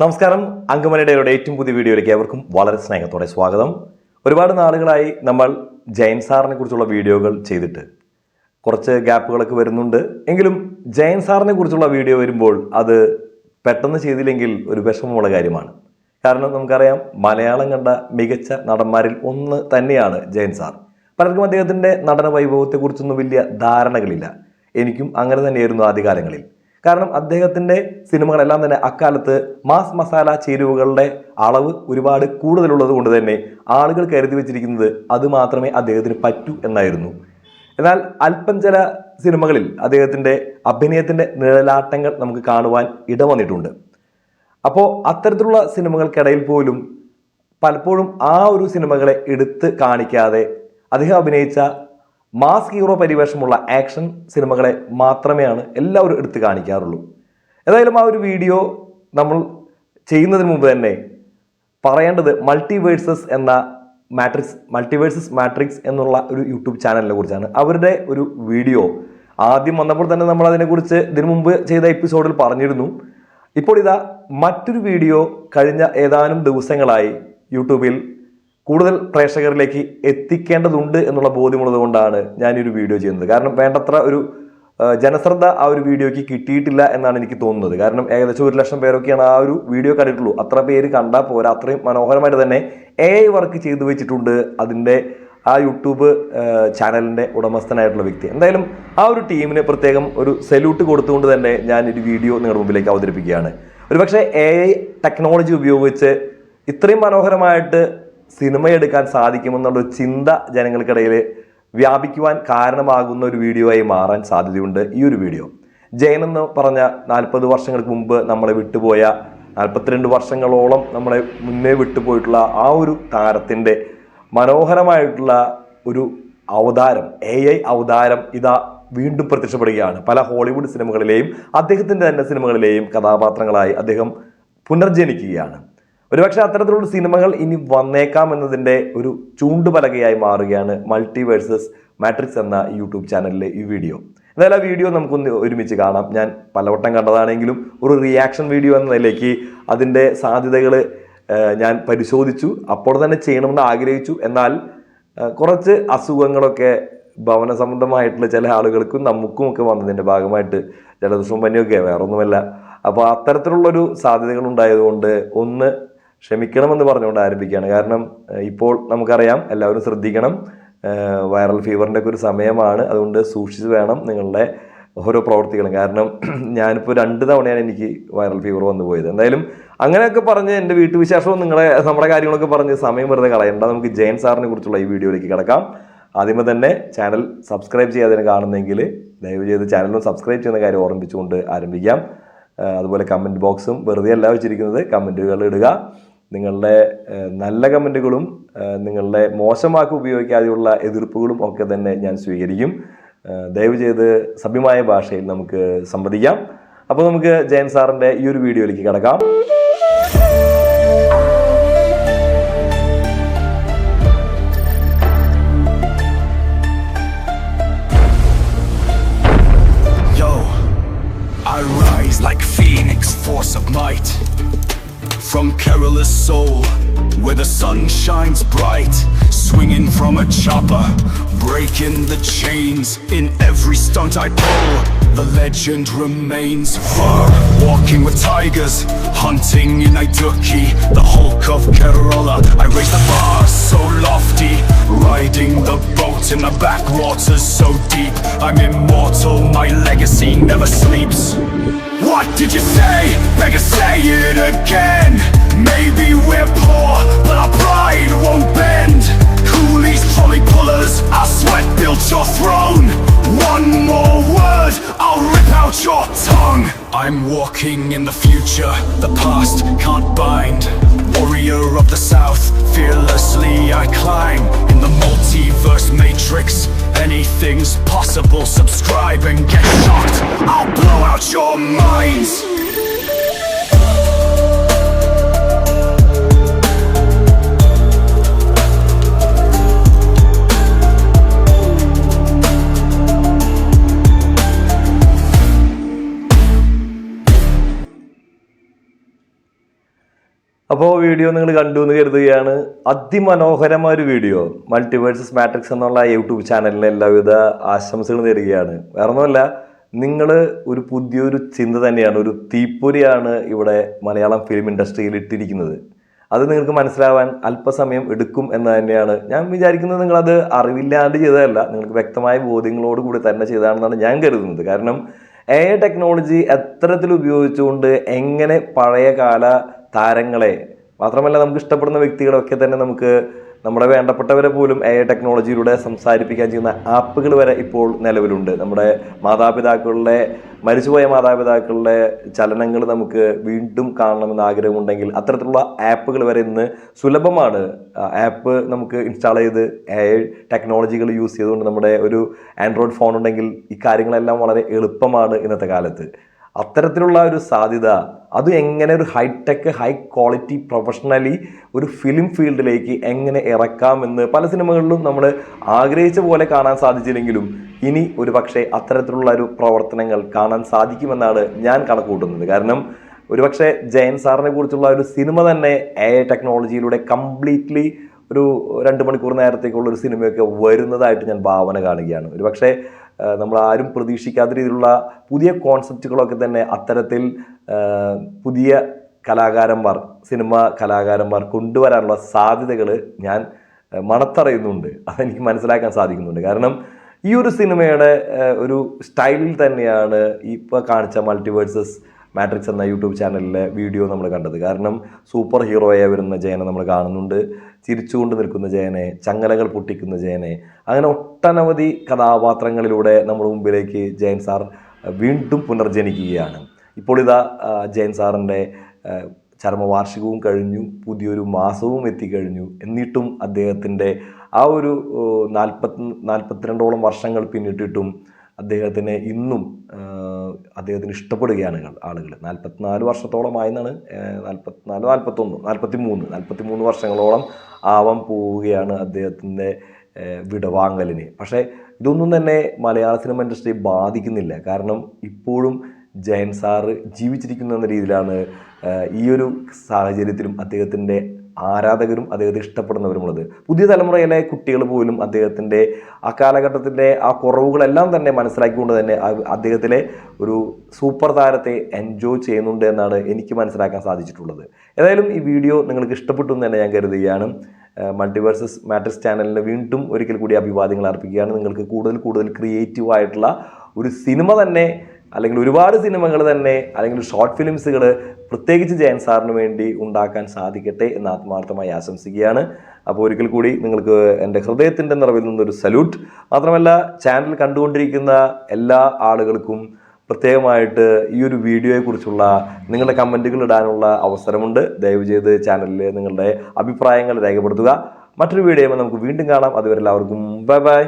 നമസ്കാരം. അങ്കമനയുടെ ഏറ്റവും പുതിയ വീഡിയോയിലേക്ക് ഏവർക്കും വളരെ സ്നേഹത്തോടെ സ്വാഗതം. ഒരുപാട് നാളുകളായി നമ്മൾ ജയൻ സാറിനെ കുറിച്ചുള്ള വീഡിയോകൾ ചെയ്തിട്ട് കുറച്ച് ഗ്യാപ്പുകളൊക്കെ വരുന്നുണ്ട്. എങ്കിലും ജയൻ സാറിനെ കുറിച്ചുള്ള വീഡിയോ വരുമ്പോൾ അത് പെട്ടെന്ന് ചെയ്തില്ലെങ്കിൽ ഒരു വിഷമമുള്ള കാര്യമാണ്. കാരണം നമുക്കറിയാം, മലയാളം കണ്ട മികച്ച നടന്മാരിൽ ഒന്ന് തന്നെയാണ് ജയൻ സാർ. പലർക്കും അദ്ദേഹത്തിൻ്റെ നടന വൈഭവത്തെക്കുറിച്ചൊന്നും വലിയ ധാരണകളില്ല. എനിക്കും അങ്ങനെ തന്നെയായിരുന്നു ആദ്യകാലങ്ങളിൽ. കാരണം അദ്ദേഹത്തിൻ്റെ സിനിമകളെല്ലാം തന്നെ അക്കാലത്ത് മാസ് മസാല ചേരുവകളുടെ അളവ് ഒരുപാട് കൂടുതലുള്ളത് കൊണ്ട് തന്നെ ആളുകൾ കരുതി വെച്ചിരിക്കുന്നത് അത് മാത്രമേ അദ്ദേഹത്തിന് പറ്റൂ എന്നായിരുന്നു. എന്നാൽ അല്പം ചില സിനിമകളിൽ അദ്ദേഹത്തിൻ്റെ അഭിനയത്തിൻ്റെ നിഴലാട്ടങ്ങൾ നമുക്ക് കാണുവാൻ ഇടവന്നിട്ടുണ്ട്. അപ്പോൾ അത്തരത്തിലുള്ള സിനിമകൾക്കിടയിൽ പോലും പലപ്പോഴും ആ ഒരു സിനിമകളെ എടുത്ത് കാണിക്കാതെ അദ്ദേഹം അഭിനയിച്ച മാസ് ഹീറോ പരിവേഷമുള്ള ആക്ഷൻ സിനിമകളെ മാത്രമേയാണ് എല്ലാവരും എടുത്ത് കാണിക്കാറുള്ളൂ. ഏതായാലും ആ ഒരു വീഡിയോ നമ്മൾ ചെയ്യുന്നതിന് മുമ്പ് തന്നെ പറയേണ്ടത് മൾട്ടിവേഴ്സസ് മാട്രിക്സ് എന്നുള്ള ഒരു യൂട്യൂബ് ചാനലിനെ കുറിച്ചാണ്. അവരുടെ ഒരു വീഡിയോ ആദ്യം വന്നപ്പോൾ തന്നെ നമ്മൾ അതിനെക്കുറിച്ച് ഇതിനു മുമ്പ് ചെയ്ത എപ്പിസോഡിൽ പറഞ്ഞിരുന്നു. ഇപ്പോൾ ഇതാ മറ്റൊരു വീഡിയോ കഴിഞ്ഞ ഏതാനും ദിവസങ്ങളായി യൂട്യൂബിൽ കൂടുതൽ പ്രേക്ഷകരിലേക്ക് എത്തിക്കേണ്ടതുണ്ട് എന്നുള്ള ബോധ്യമുള്ളത് കൊണ്ടാണ് ഞാനൊരു വീഡിയോ ചെയ്യുന്നത്. കാരണം വേണ്ടത്ര ഒരു ജനശ്രദ്ധ ആ ഒരു വീഡിയോയ്ക്ക് കിട്ടിയിട്ടില്ല എന്നാണ് എനിക്ക് തോന്നുന്നത്. കാരണം ഏകദേശം 1 ലക്ഷം പേരൊക്കെയാണ് ആ ഒരു വീഡിയോ കണ്ടിട്ടുള്ളൂ. അത്ര പേര് കണ്ടാൽ പോരാ. അത്രയും മനോഹരമായിട്ട് തന്നെ AI വർക്ക് ചെയ്തു വെച്ചിട്ടുണ്ട് അതിൻ്റെ ആ യൂട്യൂബ് ചാനലിൻ്റെ ഉടമസ്ഥനായിട്ടുള്ള വ്യക്തി. എന്തായാലും ആ ഒരു ടീമിന് പ്രത്യേകം ഒരു സല്യൂട്ട് കൊടുത്തുകൊണ്ട് തന്നെ ഞാനൊരു വീഡിയോ നിങ്ങളുടെ മുമ്പിലേക്ക് അവതരിപ്പിക്കുകയാണ്. ഒരുപക്ഷെ AI ടെക്നോളജി ഉപയോഗിച്ച് ഇത്രയും മനോഹരമായിട്ട് സിനിമയെടുക്കാൻ സാധിക്കുമെന്നുള്ളൊരു ചിന്ത ജനങ്ങൾക്കിടയിൽ വ്യാപിക്കുവാൻ കാരണമാകുന്ന ഒരു വീഡിയോ ആയി മാറാൻ സാധ്യതയുണ്ട് ഈ ഒരു വീഡിയോ. ജയൻ എന്ന് പറഞ്ഞ 40 വർഷങ്ങൾക്ക് മുമ്പ് നമ്മളെ വിട്ടുപോയ, 42 വർഷങ്ങളോളം നമ്മളെ മുന്നേ വിട്ടുപോയിട്ടുള്ള ആ ഒരു താരത്തിൻ്റെ മനോഹരമായിട്ടുള്ള ഒരു അവതാരം, AI അവതാരം ഇതാ വീണ്ടും പ്രത്യക്ഷപ്പെടുകയാണ്. പല ഹോളിവുഡ് സിനിമകളിലെയും അദ്ദേഹത്തിൻ്റെ തന്നെ സിനിമകളിലെയും കഥാപാത്രങ്ങളായി അദ്ദേഹം പുനർജനിക്കുകയാണ്. ഒരുപക്ഷെ അത്തരത്തിലുള്ള സിനിമകൾ ഇനി വന്നേക്കാം എന്നതിൻ്റെ ഒരു ചൂണ്ടുപലകയായി മാറുകയാണ് മൾട്ടിവേഴ്സസ് മാട്രിക്സ് എന്ന യൂട്യൂബ് ചാനലിലെ ഈ വീഡിയോ. എന്തായാലും ആ വീഡിയോ നമുക്കൊന്ന് ഒരുമിച്ച് കാണാം. ഞാൻ പലവട്ടം കണ്ടതാണെങ്കിലും ഒരു റിയാക്ഷൻ വീഡിയോ എന്ന നിലയ്ക്ക് അതിൻ്റെ സാധ്യതകൾ ഞാൻ പരിശോധിച്ചു. അപ്പോൾ തന്നെ ചെയ്യണമെന്ന് ആഗ്രഹിച്ചു. എന്നാൽ കുറച്ച് അസുഖങ്ങളൊക്കെ ഭവന സംബന്ധമായിട്ടുള്ള ചില ആളുകൾക്കും നമുക്കും ഒക്കെ വന്നതിൻ്റെ ഭാഗമായിട്ട് ജലദോഷവും പനിയൊക്കെ വേറൊന്നുമല്ല. അപ്പോൾ അത്തരത്തിലുള്ളൊരു സാധ്യതകൾ ഉണ്ടായതുകൊണ്ട് ഒന്ന് ക്ഷമിക്കണമെന്ന് പറഞ്ഞുകൊണ്ട് ആരംഭിക്കുകയാണ്. കാരണം ഇപ്പോൾ നമുക്കറിയാം, എല്ലാവരും ശ്രദ്ധിക്കണം, വൈറൽ ഫീവറിൻ്റെ ഒക്കെ ഒരു സമയമാണ്. അതുകൊണ്ട് സൂക്ഷിച്ച് വേണം നിങ്ങളുടെ ഓരോ പ്രവർത്തികളും. കാരണം ഞാനിപ്പോൾ 2 തവണയാണ് എനിക്ക് വൈറൽ ഫീവർ വന്നു പോയത്. എന്തായാലും അങ്ങനെയൊക്കെ പറഞ്ഞ് എൻ്റെ വീട്ടുവിശേഷവും നമ്മുടെ കാര്യങ്ങളൊക്കെ പറഞ്ഞ് സമയം വെറുതെ കളയണ്ട. നമുക്ക് ജയൻ സാറിനെ കുറിച്ചുള്ള ഈ വീഡിയോയിലേക്ക് കിടക്കാം. ആദ്യമേ തന്നെ ചാനൽ സബ്സ്ക്രൈബ് ചെയ്യാതെ കാണുന്നെങ്കിൽ ദയവ് ചെയ്ത് ചാനലും സബ്സ്ക്രൈബ് ചെയ്യുന്ന കാര്യം ഓർമ്മിച്ചുകൊണ്ട് ആരംഭിക്കാം. അതുപോലെ കമൻറ്റ് ബോക്സും വെറുതെ അല്ല വെച്ചിരിക്കുന്നത്, കമൻറ്റുകൾ ഇടുക. നിങ്ങളുടെ നല്ല കമൻറ്റുകളും നിങ്ങളുടെ മോശമാക്കി ഉപയോഗിക്കാതെയുള്ള എതിർപ്പുകളും ഒക്കെ തന്നെ ഞാൻ സ്വീകരിക്കും. ദയവ് ചെയ്ത് സഭ്യമായ ഭാഷയിൽ നമുക്ക് സംവദിക്കാം. അപ്പോൾ നമുക്ക് ജയൻ സാറിൻ്റെ ഈ ഒരു വീഡിയോയിലേക്ക് കിടക്കാം. Like phoenix, force of might, from careless soul, where the sun shines bright, swinging from a chopper, breaking the chains in every stunt I pull. The legend remains firm, walking with tigers, hunting in Naiduki, the Hulk of Kerala. I raise the bar so lofty, riding the boat in the backwaters so deep. I'm immortal, my legacy never sleeps. What did you say? Better say it again. Maybe we're poor, but our pride won't bend. Coolies, trolley pullers, our sweat built your throne. One more word, I'll rip out your tongue. I'm walking in the future, the past can't bind. Warrior of the South, fearlessly I climb. In the multiverse matrix, anything's possible. Subscribe and get shocked, I'll blow out your minds. അപ്പോൾ video നിങ്ങൾ കണ്ടു എന്ന് കരുതുകയാണ്. അതിമനോഹരമായ ഒരു video. Multiverses matrix എന്നുള്ള YouTube ചാനലിന് എല്ലാവിധ ആശംസകൾ നേരുകയാണ്. വേറെ ഒന്നുമല്ല, നിങ്ങൾ ഒരു പുതിയൊരു ചിന്ത തന്നെയാണ്, ഒരു തീപ്പൊരിയാണ് ഇവിടെ മലയാളം ഫിലിം ഇൻഡസ്ട്രിയിൽ ഇട്ടിരിക്കുന്നത്. അത് നിങ്ങൾക്ക് മനസ്സിലാവാൻ അല്പസമയം എടുക്കും എന്ന് തന്നെയാണ് ഞാൻ വിചാരിക്കുന്നത്. നിങ്ങളത് അറിവില്ലാണ്ട് ചെയ്തതല്ല, നിങ്ങൾക്ക് വ്യക്തമായ ബോധ്യങ്ങളോട് കൂടി തന്നെ ചെയ്തതാണെന്നാണ് ഞാൻ കരുതുന്നത്. കാരണം AI ടെക്നോളജി എത്തരത്തിൽ ഉപയോഗിച്ചുകൊണ്ട് എങ്ങനെ പഴയ കാല താരങ്ങളെ മാത്രമല്ല നമുക്ക് ഇഷ്ടപ്പെടുന്ന വ്യക്തികളൊക്കെ തന്നെ നമുക്ക് നമ്മുടെ വേണ്ടപ്പെട്ടവരെ പോലും AI ടെക്നോളജിയിലൂടെ സംസാരിപ്പിക്കാൻ ചെയ്യുന്ന ആപ്പുകൾ വരെ ഇപ്പോൾ നിലവിലുണ്ട്. നമ്മുടെ മാതാപിതാക്കളുടെ മരിച്ചുപോയ മാതാപിതാക്കളുടെ ചലനങ്ങൾ നമുക്ക് വീണ്ടും കാണണമെന്ന് ആഗ്രഹമുണ്ടെങ്കിൽ അത്തരത്തിലുള്ള ആപ്പുകൾ വരെ ഇന്ന് സുലഭമാണ്. ആപ്പ് നമുക്ക് ഇൻസ്റ്റാൾ ചെയ്ത് AI ടെക്നോളജികൾ യൂസ് ചെയ്തുകൊണ്ട് നമ്മുടെ ഒരു ആൻഡ്രോയിഡ് ഫോൺ ഉണ്ടെങ്കിൽ ഈ കാര്യങ്ങളെല്ലാം വളരെ എളുപ്പമാണ് ഇന്നത്തെ കാലത്ത്. അത്തരത്തിലുള്ള ഒരു സാധ്യത അത് എങ്ങനെ ഒരു ഹൈടെക് ഹൈ ക്വാളിറ്റി പ്രൊഫഷണലി ഒരു ഫിലിം ഫീൽഡിലേക്ക് എങ്ങനെ ഇറക്കാമെന്ന് പല സിനിമകളിലും നമ്മൾ ആഗ്രഹിച്ച പോലെ കാണാൻ സാധിച്ചില്ലെങ്കിലും ഇനി ഒരു പക്ഷേ അത്തരത്തിലുള്ള ഒരു പ്രവർത്തനങ്ങൾ കാണാൻ സാധിക്കുമെന്നാണ് ഞാൻ കണക്കുകൂട്ടുന്നത്. കാരണം ഒരുപക്ഷെ ജയൻ സാറിനെ കുറിച്ചുള്ള ഒരു സിനിമ തന്നെ AI ടെക്നോളജിയിലൂടെ കംപ്ലീറ്റ്ലി ഒരു 2 മണിക്കൂർ നേരത്തേക്കുള്ള ഒരു സിനിമയൊക്കെ വരുന്നതായിട്ട് ഞാൻ ഭാവന കാണുകയാണ്. ഒരുപക്ഷെ നമ്മൾ ആരും പ്രതീക്ഷിക്കാത്ത രീതിയിലുള്ള പുതിയ കോൺസെപ്റ്റുകളൊക്കെ തന്നെ അത്തരത്തിൽ പുതിയ കലാകാരന്മാർ സിനിമ കലാകാരന്മാർ കൊണ്ടുവരാനുള്ള സാധ്യതകൾ ഞാൻ മണത്തറിയുന്നുണ്ട്. അതെനിക്ക് മനസ്സിലാക്കാൻ സാധിക്കുന്നുണ്ട്. കാരണം ഈ ഒരു സിനിമയുടെ ഒരു സ്റ്റൈലിൽ തന്നെയാണ് ഇപ്പോൾ കാണിച്ച മൾട്ടിവേഴ്സസ് മാട്രിക്സ് എന്ന യൂട്യൂബ് ചാനലിലെ വീഡിയോ നമ്മൾ കണ്ടത്. കാരണം സൂപ്പർ ഹീറോയെ വരുന്ന ജയനെ നമ്മൾ കാണുന്നുണ്ട്, ചിരിച്ചുകൊണ്ട് നിൽക്കുന്ന ജയനെ, ചങ്ങലകൾ പൊട്ടിക്കുന്ന ജയനെ, അങ്ങനെ ഒട്ടനവധി കഥാപാത്രങ്ങളിലൂടെ നമ്മുടെ മുമ്പിലേക്ക് ജയൻ സാർ വീണ്ടും പുനർജനിക്കുകയാണ്. ഇപ്പോൾ ഇതാ ജയൻ സാറിൻ്റെ ചരമവാർഷികവും കഴിഞ്ഞു, പുതിയൊരു മാസവും എത്തിക്കഴിഞ്ഞു. എന്നിട്ടും അദ്ദേഹത്തിൻ്റെ ആ ഒരു 42ഓളം വർഷങ്ങൾ പിന്നിട്ടിട്ടും അദ്ദേഹത്തിന് ഇന്നും അദ്ദേഹത്തിന് ഇഷ്ടപ്പെടുകയാണ് ആളുകൾ. 44 വർഷത്തോളമായെന്നാണ്, 43 വർഷങ്ങളോളം ആവാൻ പോവുകയാണ് അദ്ദേഹത്തിൻ്റെ വിടവാങ്ങലിന്. പക്ഷേ ഇതൊന്നും തന്നെ മലയാള സിനിമ ഇൻഡസ്ട്രി ബാധിക്കുന്നില്ല. കാരണം ഇപ്പോഴും ജയൻ സാറ് ജീവിച്ചിരിക്കുന്ന എന്ന രീതിയിലാണ് ഈ ഒരു സാഹചര്യത്തിലും അദ്ദേഹത്തിൻ്റെ ആരാധകരും അദ്ദേഹത്തെ ഇഷ്ടപ്പെടുന്നവരുമുള്ളത്. പുതിയ തലമുറയിലെ കുട്ടികൾ പോലും അദ്ദേഹത്തിൻ്റെ ആ കാലഘട്ടത്തിൻ്റെ ആ കുറവുകളെല്ലാം തന്നെ മനസ്സിലാക്കിക്കൊണ്ട് തന്നെ അദ്ദേഹത്തിലെ ഒരു സൂപ്പർ താരത്തെ എൻജോയ് ചെയ്യുന്നുണ്ട് എന്നാണ് എനിക്ക് മനസ്സിലാക്കാൻ സാധിച്ചിട്ടുള്ളത്. ഏതായാലും ഈ വീഡിയോ നിങ്ങൾക്ക് ഇഷ്ടപ്പെട്ടു എന്ന് തന്നെ ഞാൻ കരുതുകയാണ്. മൾട്ടിവേഴ്സസ് മാട്രിക്സ് ചാനലിന് വീണ്ടും ഒരിക്കൽ കൂടി അഭിവാദ്യങ്ങൾ അർപ്പിക്കുകയാണ്. നിങ്ങൾക്ക് കൂടുതൽ ക്രിയേറ്റീവ് ആയിട്ടുള്ള ഒരു സിനിമ തന്നെ അല്ലെങ്കിൽ ഒരുപാട് സിനിമകൾ തന്നെ അല്ലെങ്കിൽ ഷോർട്ട് ഫിലിംസുകൾ പ്രത്യേകിച്ച് ജയൻ സാറിന് വേണ്ടി ഉണ്ടാക്കാൻ സാധിക്കട്ടെ എന്ന് ആത്മാർത്ഥമായി ആശംസിക്കുകയാണ്. അപ്പോൾ ഒരിക്കൽ കൂടി നിങ്ങൾക്ക് എൻ്റെ ഹൃദയത്തിൻ്റെ നിറവിൽ നിന്നൊരു സല്യൂട്ട്. മാത്രമല്ല ചാനൽ കണ്ടുകൊണ്ടിരിക്കുന്ന എല്ലാ ആളുകൾക്കും പ്രത്യേകമായിട്ട് ഈ ഒരു വീഡിയോയെക്കുറിച്ചുള്ള നിങ്ങളുടെ കമൻറ്റുകൾ ഇടാനുള്ള അവസരമുണ്ട്. ദയവ് ചെയ്ത് ചാനലിൽ നിങ്ങളുടെ അഭിപ്രായങ്ങൾ രേഖപ്പെടുത്തുക. മറ്റൊരു വീഡിയോയുമായി നമുക്ക് വീണ്ടും കാണാം. അതുവരെ എല്ലാവർക്കും ബൈ ബൈ.